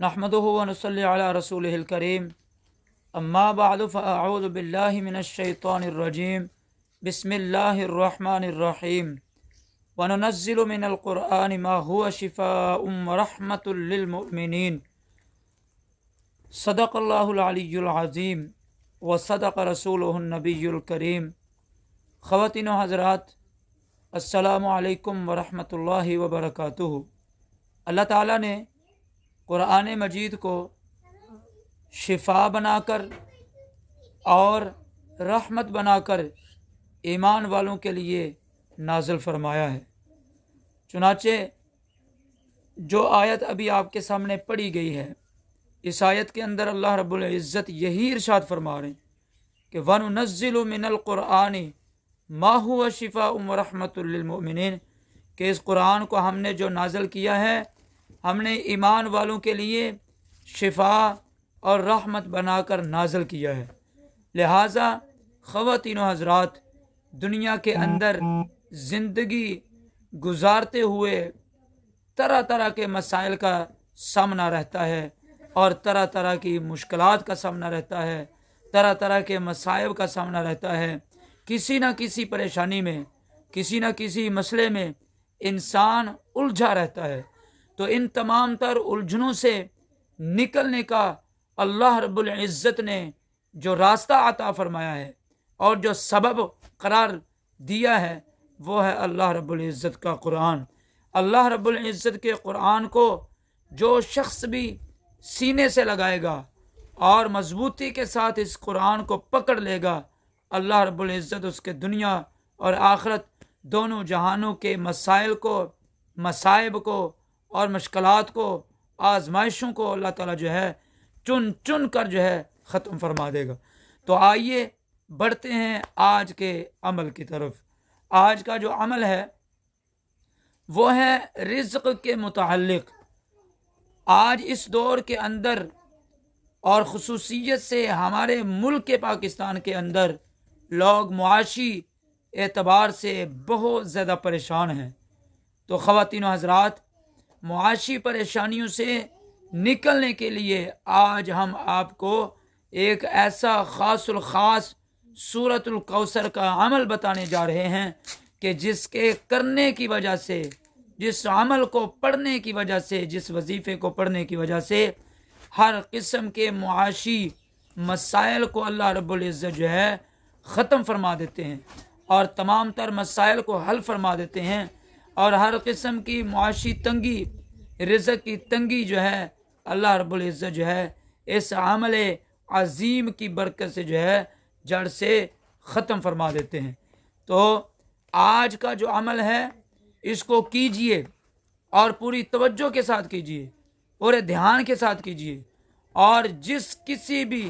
नहमदुहु व नसल्ली अला रसूलिहिल करीम अम्मा बअदु फ़अऊज़ु बिल्लाहि मिनश शैतानिर रजीम बिस्मिल्लाहिर रहमानिर रहीम व नुनज़्ज़िलु मिनल क़ुरआनि मा हुवा शिफ़ाउम व रहमतुल लिल मुमिनीन सदक़ल्लाहुल अलिय्युल अज़ीम व सदक़ रसूलुहुन नबियुल करीम। ख़वातीन व हज़रात, अस्सलामु अलैकुम व रहमतुल्लाहि व बरकातुहू। अल्लाह ताला ने कुरान मजीद को शिफा बनाकर और रहमत बनाकर ईमान वालों के लिए नाज़िल फरमाया है। चुनाचे जो आयत अभी आपके सामने पढ़ी गई है, इस आयत के अंदर अल्लाह रब्बुल इज़्ज़त यही इरशाद फरमा रहे हैं कि वनुनज़्ज़िलु मिनल क़ुरआनि मा हुवा शिफ़ाउम व रहमतुल लिल मुमिनीन, कि इस कुरान को हमने जो नाज़िल किया है, हमने ईमान वालों के लिए शिफा और रहमत बनाकर नाज़िल किया है। लिहाजा ख़वातीन व हज़रात, दुनिया के अंदर ज़िंदगी गुजारते हुए तरह तरह के मसाइल का सामना रहता है और तरह तरह की मुश्किलात का सामना रहता है, तरह तरह के मसाइब का सामना रहता है। किसी न किसी परेशानी में, किसी न किसी मसले में इंसान उलझा रहता है। तो इन तमाम तर उलझनों से निकलने का अल्लाह रब्बुल इज़्ज़त ने जो रास्ता अता फरमाया है और जो सबब करार दिया है, वो है अल्लाह रब्बुल इज़्ज़त का कुरान। अल्लाह रब्बुल इज़्ज़त के कुरान को जो शख्स भी सीने से लगाएगा और मजबूती के साथ इस कुरान को पकड़ लेगा, अल्लाह रब्बुल इज़्ज़त उसके दुनिया और आखिरत दोनों जहानों के मसाइल को, मसाइब को और मुश्किलात को, आजमाइशों को अल्लाह ताला जो है चुन चुन कर जो है ख़त्म फरमा देगा। तो आइए बढ़ते हैं आज के अमल की तरफ। आज का जो अमल है वो है रिज़्क़ के मुताल्लिक़। आज इस दौर के अंदर और ख़ुसूसियत से हमारे मुल्क के पाकिस्तान के अंदर लोग मुआशी एतबार से बहुत ज़्यादा परेशान हैं। तो ख़वातीन व हज़रात, मुआशी परेशानियों से निकलने के लिए आज हम आपको एक ऐसा ख़ासुल ख़ास सूरतुल कौसर का अमल बताने जा रहे हैं कि जिसके करने की वजह से, जिस अमल को पढ़ने की वजह से, जिस वजीफ़े को पढ़ने की वजह से हर किस्म के मुआशी मसाइल को अल्लाह रब्बुल इज़्ज़त जो है ख़त्म फरमा देते हैं और तमाम तर मसाइल को हल फरमा देते हैं। और हर किस्म की मुआशी तंगी, रिज़्क़ की तंगी जो है अल्लाह रब्बुल इज़्ज़त जो है इस अमल अज़ीम की बरकत से जो है जड़ से ख़त्म फरमा देते हैं। तो आज का जो अमल है इसको कीजिए और पूरी तवज्जो के साथ कीजिए, पूरे ध्यान के साथ कीजिए। और जिस किसी भी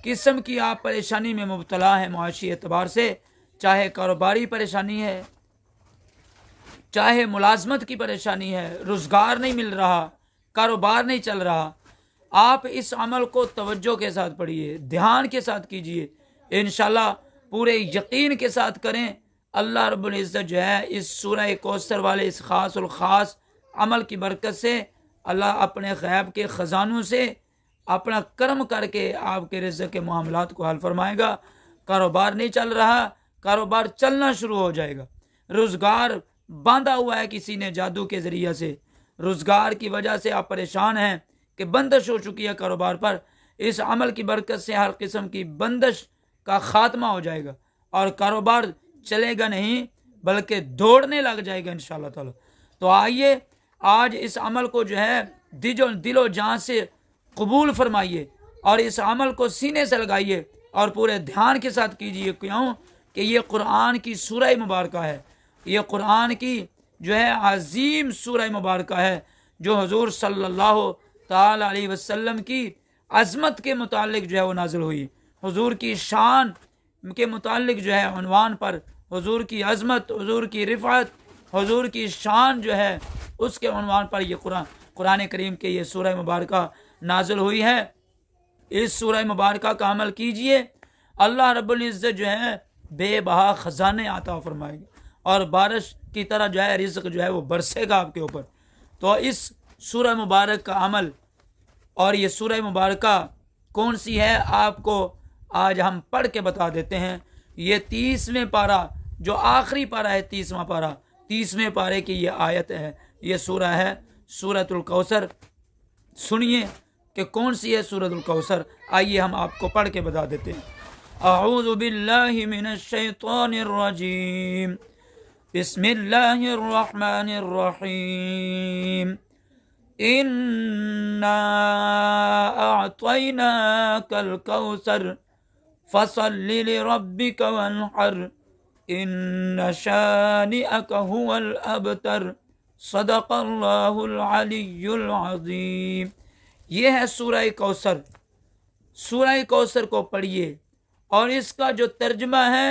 किस्म की आप परेशानी में मुब्तला है मुआशी एतबार से, चाहे कारोबारी परेशानी है, चाहे मुलाजमत की परेशानी है, रोज़गार नहीं मिल रहा, कारोबार नहीं चल रहा, आप इस अमल को तवज्जो के साथ पढ़िए, ध्यान के साथ कीजिए। इंशाल्लाह पूरे यकीन के साथ करें, अल्लाह रब्बुल इज़्ज़त जो है इस सूरह कौसर वाले इस ख़ासुल ख़ास अमल की बरकत से अल्लाह अपने ग़ैब के ख़जानों से अपना कर्म करके आपके रिज़्क़ के मामलात को हल फरमाएगा। कारोबार नहीं चल रहा, कारोबार चलना शुरू हो जाएगा। रोज़गार बांधा हुआ है किसी ने जादू के ज़रिए से, रोज़गार की वजह से आप परेशान हैं कि बंदिश हो चुकी है कारोबार पर, इस अमल की बरकत से हर किस्म की बंदिश का ख़ात्मा हो जाएगा और कारोबार चलेगा नहीं बल्कि दौड़ने लग जाएगा इंशाअल्लाह ताला। तो आइए आज इस अमल को जो है दिलो जान से कबूल फरमाइए और इस अमल को सीने से लगाइए और पूरे ध्यान के साथ कीजिए। क्यों कि ये कुरान की सूरह मुबारक है, ये कुरान की जो है अज़ीम सूरह मुबारक है जो हुज़ूर सल्लल्लाहु ताला अलैहि वसल्लम की अज़मत के मुतालिक जो है वो नाज़िल हुई। हुज़ूर की शान के मुतालिक जो है उन्वान पर हुज़ूर की अज़मत, हुज़ूर की रिफ़अत, हुज़ूर की शान जो है उसके उन्वान पर ये कुरान करीम के ये सूरह मुबारक नाज़िल हुई है। इस सूरह मुबारक का अमल कीजिए, अल्लाह रब्बुल इज़्ज़त जो है बेबहा ख़जाने अता फरमाएगा और बारिश की तरह जो है रिज़्क़ जो है वो बरसेगा आपके ऊपर। तो इस सूरह मुबारक का अमल اور یہ سورہ مبارکہ کون سی ہے آپ کو آج ہم پڑھ کے بتا دیتے ہیں۔ یہ 30ویں پارہ جو آخری پارہ ہے، 30واں پارہ، 30ویں پارے کی یہ آیت ہے، یہ سورہ ہے سورۃ الکوثر۔ سنیے کہ کون سی ہے سورۃ الکوثر، آئیے ہم آپ کو پڑھ کے بتا دیتے ہیں۔ اعوذ باللہ من الشیطان الرجیم، بسم اللہ الرحمن الرحیم، انا اعطیناک الکوثر فصل لربک وانحر ان شانئک هو الابتر، صدق اللہ العلی العظیم۔ یہ ہے سورہ کوثر۔ سورہ کوثر کو پڑھیے، اور اس کا جو ترجمہ ہے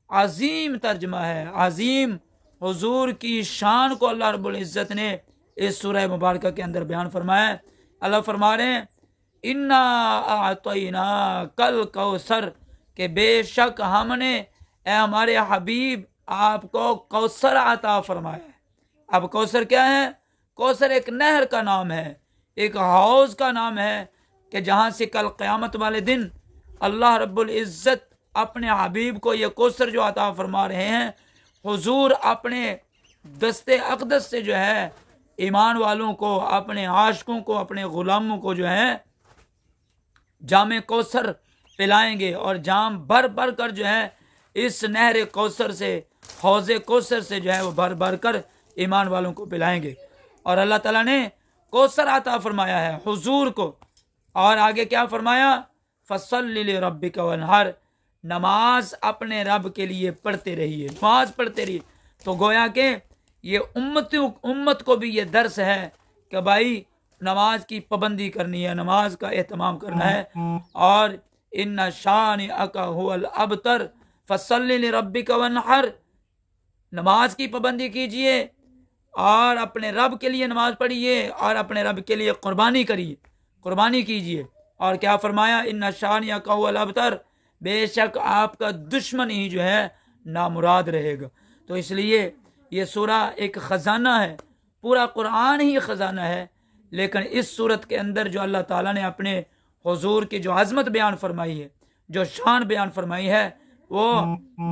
عظیم ترجمہ ہے، عظیم۔ حضور کی شان کو اللہ رب العزت نے اس سورہ مبارکہ کے اندر بیان فرمایا ہے۔ اللہ فرما رہے ہیں انا اعطیناک الکوثر، کہ بے شک ہم نے اے ہمارے حبیب آپ کو کوثر عطا فرمایا ہے۔ اب کوثر کیا ہے؟ کوثر ایک نہر کا نام ہے، ایک حوض کا نام ہے، کہ جہاں سے کل قیامت والے دن اللہ رب العزت اپنے حبیب کو یہ کوثر جو عطا فرما رہے ہیں، حضور اپنے دست اقدس سے جو ہے ایمان والوں کو، اپنے عاشقوں کو، اپنے غلاموں کو جو ہے جام کوثر پلائیں گے، اور جام بھر بھر کر جو ہے اس نہر کوثر سے، حوض کوثر سے جو ہے وہ بھر بھر کر ایمان والوں کو پلائیں گے۔ اور اللہ تعالیٰ نے کوثر عطا فرمایا ہے حضور کو، اور آگے کیا فرمایا؟ فَصَلِّ لِرَبِّكَ وَانْحَرْ، نماز اپنے رب کے لیے پڑھتے رہیے، نماز پڑھتے رہیے۔ تو گویا کہ یہ امت کو بھی یہ درس ہے کہ بھائی نماز کی پابندی کرنی ہے، نماز کا اہتمام کرنا ہے۔ اور ان شانئک هو الابتر فصل لربک وانحر، نماز کی پابندی کیجئے اور اپنے رب کے لیے نماز پڑھیے، اور اپنے رب کے لیے قربانی کریے، قربانی کیجئے۔ اور کیا فرمایا؟ ان شانئک هو الابتر، بے شک آپ کا دشمن ہی جو ہے نامراد رہے گا۔ تو اس لیے یہ سورہ ایک خزانہ ہے، پورا قرآن ہی خزانہ ہے، لیکن اس صورت کے اندر جو اللہ تعالیٰ نے اپنے حضور کی جو عظمت بیان فرمائی ہے، جو شان بیان فرمائی ہے، وہ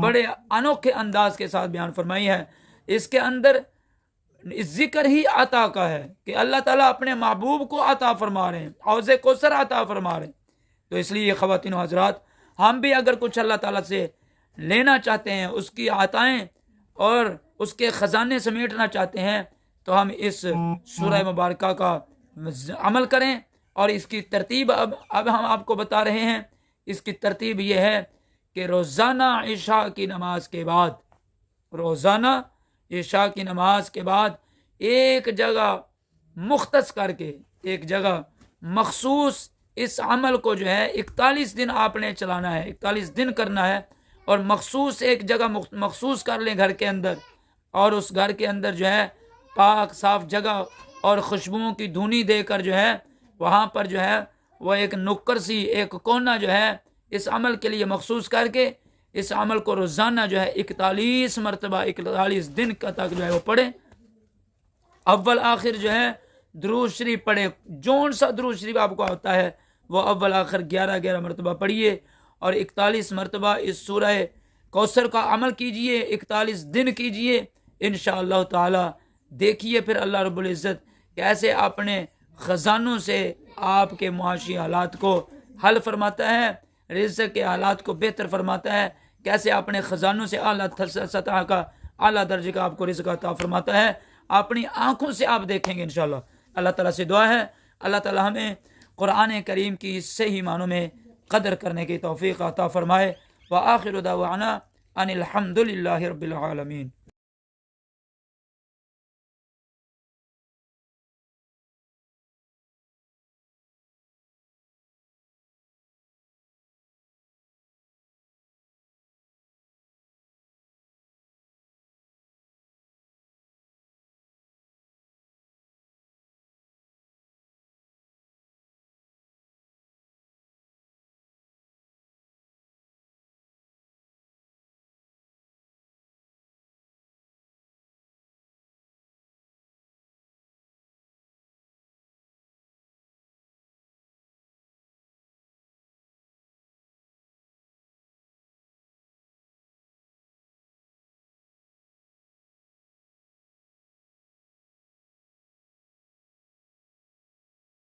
بڑے انوکھے انداز کے ساتھ بیان فرمائی ہے۔ اس کے اندر ذکر ہی عطا کا ہے کہ اللہ تعالیٰ اپنے محبوب کو عطا فرما رہے ہیں، حوض کوثر عطا فرما رہے ہیں۔ تو اس لیے خواتین و حضرات، ہم بھی اگر کچھ اللہ تعالیٰ سے لینا چاہتے ہیں، اس کی عطائیں اور اس کے خزانے سمیٹنا چاہتے ہیں، تو ہم اس سورہ مبارکہ کا عمل کریں۔ اور اس کی ترتیب اب ہم آپ کو بتا رہے ہیں۔ اس کی ترتیب یہ ہے کہ روزانہ عشاء کی نماز کے بعد، روزانہ عشاء کی نماز کے بعد ایک جگہ مختص کر کے، ایک جگہ مخصوص اس عمل کو جو ہے 41 دن آپ نے چلانا ہے، 41 دن کرنا ہے، اور مخصوص ایک جگہ مخصوص کر لیں گھر کے اندر، اور اس گھر کے اندر جو ہے پاک صاف جگہ اور خوشبوؤں کی دھونی دے کر جو ہے وہاں پر جو ہے وہ ایک نکر سی، ایک کونا جو ہے اس عمل کے لیے مخصوص کر کے اس عمل کو روزانہ جو ہے 41 مرتبہ 41 دن کا تک جو ہے وہ پڑھیں۔ اول آخر جو ہے درود شریف پڑھے، جون سا درود شریف آپ کو آتا ہے وہ اول آخر 11 مرتبہ پڑھیے، اور 41 مرتبہ اس سورہ کوثر کا عمل کیجئے، 41 دن کیجئے انشاءاللہ تعالی۔ دیکھیے پھر اللہ رب العزت کیسے اپنے خزانوں سے آپ کے معاشی حالات کو حل فرماتا ہے، رزق کے حالات کو بہتر فرماتا ہے، کیسے اپنے خزانوں سے اعلیٰ سطح کا، اعلیٰ درجے کا آپ کو رزق عطا فرماتا ہے۔ اپنی آنکھوں سے آپ دیکھیں گے انشاءاللہ۔ اللہ تعالیٰ سے دعا ہے اللہ تعالیٰ ہمیں قرآن کریم کی صحیح معنوں میں قدر کرنے کی توفیق عطا فرمائے۔ وآخر دعوانا ان الحمد للہ رب العالمین۔